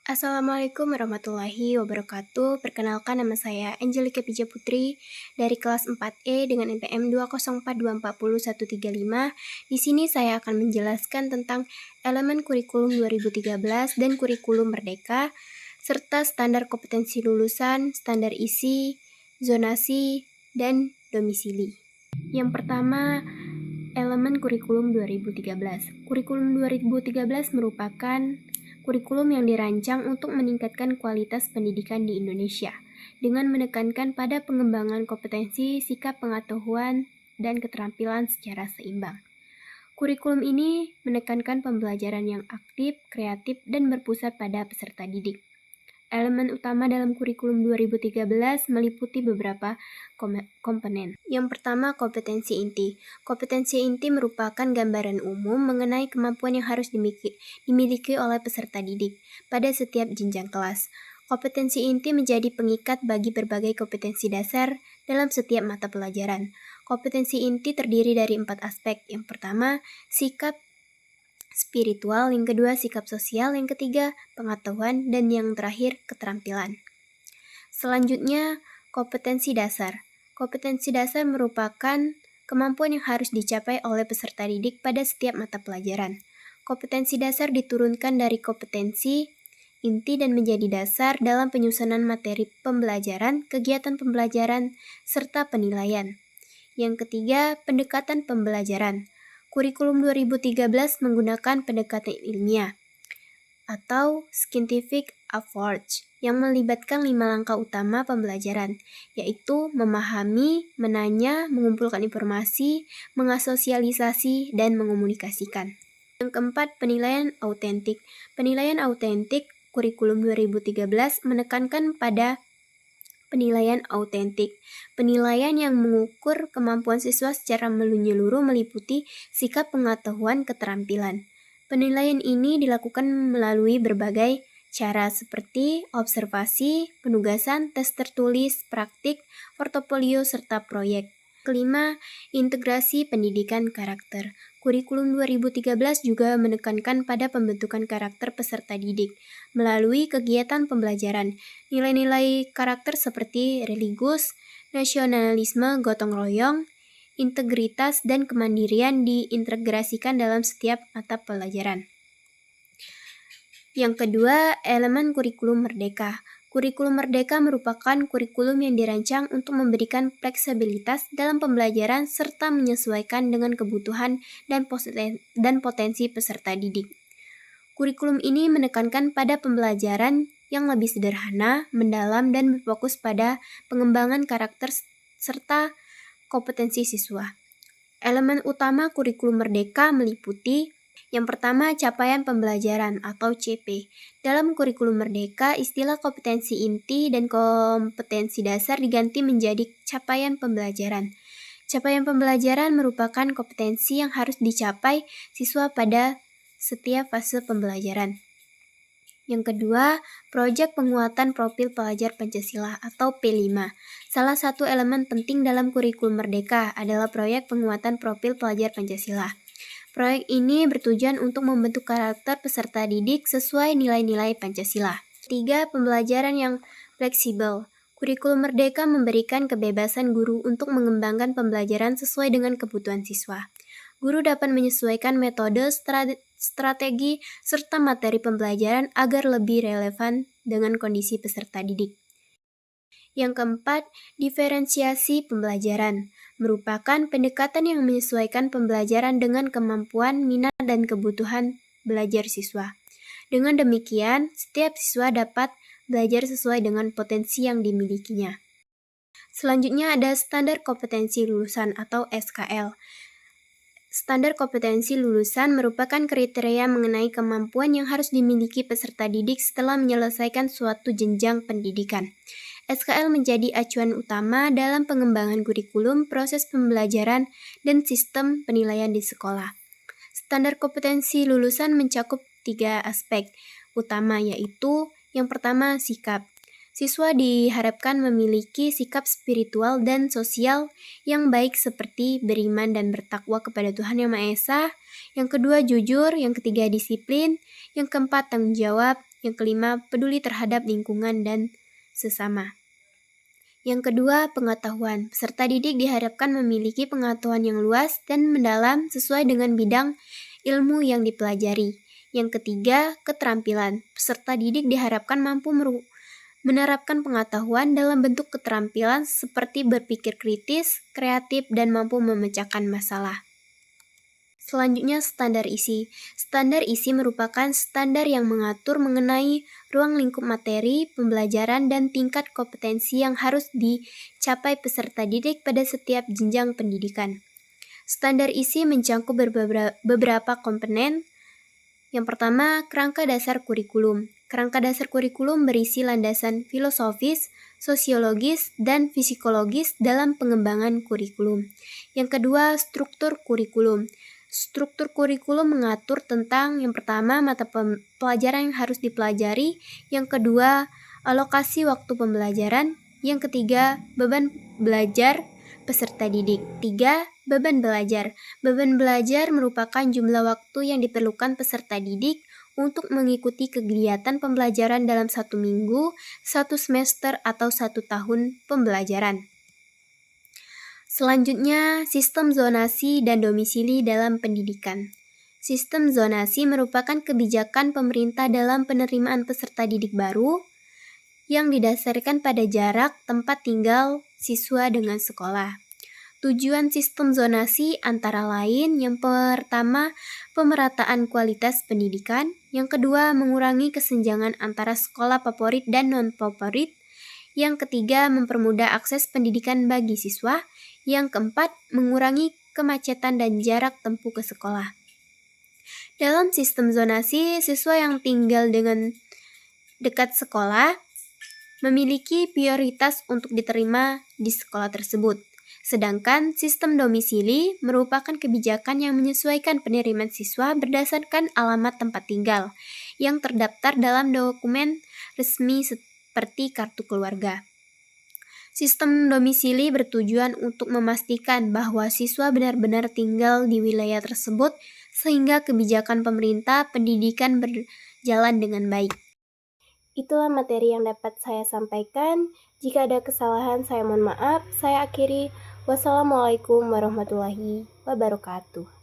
Assalamualaikum warahmatullahi wabarakatuh. Perkenalkan, nama saya Angelika Pija Putri dari kelas 4E dengan NPM 204240135. Di sini saya akan menjelaskan tentang elemen kurikulum 2013 dan kurikulum merdeka, serta standar kompetensi lulusan, standar isi, zonasi, dan domisili. Yang pertama, elemen kurikulum 2013. Kurikulum 2013 merupakan kurikulum yang dirancang untuk meningkatkan kualitas pendidikan di Indonesia dengan menekankan pada pengembangan kompetensi, sikap pengetahuan, dan keterampilan secara seimbang. Kurikulum ini menekankan pembelajaran yang aktif, kreatif, dan berpusat pada peserta didik. Elemen utama dalam kurikulum 2013 meliputi beberapa komponen. Yang pertama, kompetensi inti. Kompetensi inti merupakan gambaran umum mengenai kemampuan yang harus dimiliki oleh peserta didik pada setiap jenjang kelas. Kompetensi inti menjadi pengikat bagi berbagai kompetensi dasar dalam setiap mata pelajaran. Kompetensi inti terdiri dari 4 aspek. Yang pertama, sikap spiritual, yang kedua sikap sosial, yang ketiga pengetahuan, dan yang terakhir keterampilan. Selanjutnya, kompetensi dasar. Kompetensi dasar merupakan kemampuan yang harus dicapai oleh peserta didik pada setiap mata pelajaran. Kompetensi dasar diturunkan dari kompetensi inti dan menjadi dasar dalam penyusunan materi pembelajaran, kegiatan pembelajaran, serta penilaian. Yang ketiga, pendekatan pembelajaran. Kurikulum 2013 menggunakan pendekatan ilmiah atau scientific approach yang melibatkan 5 langkah utama pembelajaran, yaitu memahami, menanya, mengumpulkan informasi, mengasosialisasi, dan mengomunikasikan. Yang keempat, penilaian autentik. Penilaian autentik kurikulum 2013 menekankan pada penilaian autentik. Penilaian yang mengukur kemampuan siswa secara menyeluruh meliputi sikap pengetahuan keterampilan. Penilaian ini dilakukan melalui berbagai cara seperti observasi, penugasan, tes tertulis, praktik, portofolio, serta proyek. Kelima, integrasi pendidikan karakter. Kurikulum 2013 juga menekankan pada pembentukan karakter peserta didik melalui kegiatan pembelajaran. Nilai-nilai karakter seperti religius, nasionalisme, gotong royong, integritas, dan kemandirian diintegrasikan dalam setiap mata pelajaran. Yang kedua, elemen kurikulum merdeka. Kurikulum merdeka merupakan kurikulum yang dirancang untuk memberikan fleksibilitas dalam pembelajaran serta menyesuaikan dengan kebutuhan dan potensi peserta didik. Kurikulum ini menekankan pada pembelajaran yang lebih sederhana, mendalam, dan berfokus pada pengembangan karakter serta kompetensi siswa. Elemen utama kurikulum merdeka meliputi yang pertama, capaian pembelajaran atau CP. Dalam kurikulum merdeka, istilah kompetensi inti dan kompetensi dasar diganti menjadi capaian pembelajaran. Capaian pembelajaran merupakan kompetensi yang harus dicapai siswa pada setiap fase pembelajaran. Yang kedua, proyek penguatan profil pelajar Pancasila atau P5. Salah satu elemen penting dalam kurikulum merdeka adalah proyek penguatan profil pelajar Pancasila. Proyek ini bertujuan untuk membentuk karakter peserta didik sesuai nilai-nilai Pancasila. Ketiga, pembelajaran yang fleksibel. Kurikulum merdeka memberikan kebebasan guru untuk mengembangkan pembelajaran sesuai dengan kebutuhan siswa. Guru dapat menyesuaikan metode, strategi, serta materi pembelajaran agar lebih relevan dengan kondisi peserta didik. Yang keempat, diferensiasi pembelajaran merupakan pendekatan yang menyesuaikan pembelajaran dengan kemampuan, minat, dan kebutuhan belajar siswa. Dengan demikian, setiap siswa dapat belajar sesuai dengan potensi yang dimilikinya. Selanjutnya ada standar kompetensi lulusan atau SKL. Standar kompetensi lulusan merupakan kriteria mengenai kemampuan yang harus dimiliki peserta didik setelah menyelesaikan suatu jenjang pendidikan. SKL menjadi acuan utama dalam pengembangan kurikulum, proses pembelajaran, dan sistem penilaian di sekolah. Standar kompetensi lulusan mencakup 3 aspek utama, yaitu yang pertama, sikap. Siswa diharapkan memiliki sikap spiritual dan sosial yang baik seperti beriman dan bertakwa kepada Tuhan Yang Maha Esa. Yang kedua, jujur. Yang ketiga, disiplin. Yang keempat, tanggung jawab. Yang kelima, peduli terhadap lingkungan dan sesama. Yang kedua, pengetahuan. Peserta didik diharapkan memiliki pengetahuan yang luas dan mendalam sesuai dengan bidang ilmu yang dipelajari. Yang ketiga, keterampilan. Peserta didik diharapkan mampu menerapkan pengetahuan dalam bentuk keterampilan seperti berpikir kritis, kreatif, dan mampu memecahkan masalah. Selanjutnya, standar isi. Standar isi merupakan standar yang mengatur mengenai ruang lingkup materi, pembelajaran, dan tingkat kompetensi yang harus dicapai peserta didik pada setiap jenjang pendidikan. Standar isi mencakup beberapa komponen. Yang pertama, kerangka dasar kurikulum. Kerangka dasar kurikulum berisi landasan filosofis, sosiologis, dan psikologis dalam pengembangan kurikulum. Yang kedua, struktur kurikulum. Struktur kurikulum mengatur tentang yang pertama, mata pelajaran yang harus dipelajari, yang kedua, alokasi waktu pembelajaran, yang ketiga, beban belajar peserta didik. 3. Beban belajar. Beban belajar merupakan jumlah waktu yang diperlukan peserta didik untuk mengikuti kegiatan pembelajaran dalam 1 minggu, 1 semester, atau 1 tahun pembelajaran. Selanjutnya, sistem zonasi dan domisili dalam pendidikan. Sistem zonasi merupakan kebijakan pemerintah dalam penerimaan peserta didik baru yang didasarkan pada jarak tempat tinggal siswa dengan sekolah. Tujuan sistem zonasi antara lain yang pertama, pemerataan kualitas pendidikan, yang kedua, mengurangi kesenjangan antara sekolah favorit dan non-favorit, yang ketiga, mempermudah akses pendidikan bagi siswa, yang keempat, mengurangi kemacetan dan jarak tempuh ke sekolah. Dalam sistem zonasi, siswa yang tinggal dengan dekat sekolah memiliki prioritas untuk diterima di sekolah tersebut. Sedangkan sistem domisili merupakan kebijakan yang menyesuaikan penerimaan siswa berdasarkan alamat tempat tinggal yang terdaftar dalam dokumen resmi seperti kartu keluarga. Sistem domisili bertujuan untuk memastikan bahwa siswa benar-benar tinggal di wilayah tersebut sehingga kebijakan pemerintah pendidikan berjalan dengan baik. Itulah materi yang dapat saya sampaikan. Jika ada kesalahan, saya mohon maaf. Saya akhiri. Wassalamualaikum warahmatullahi wabarakatuh.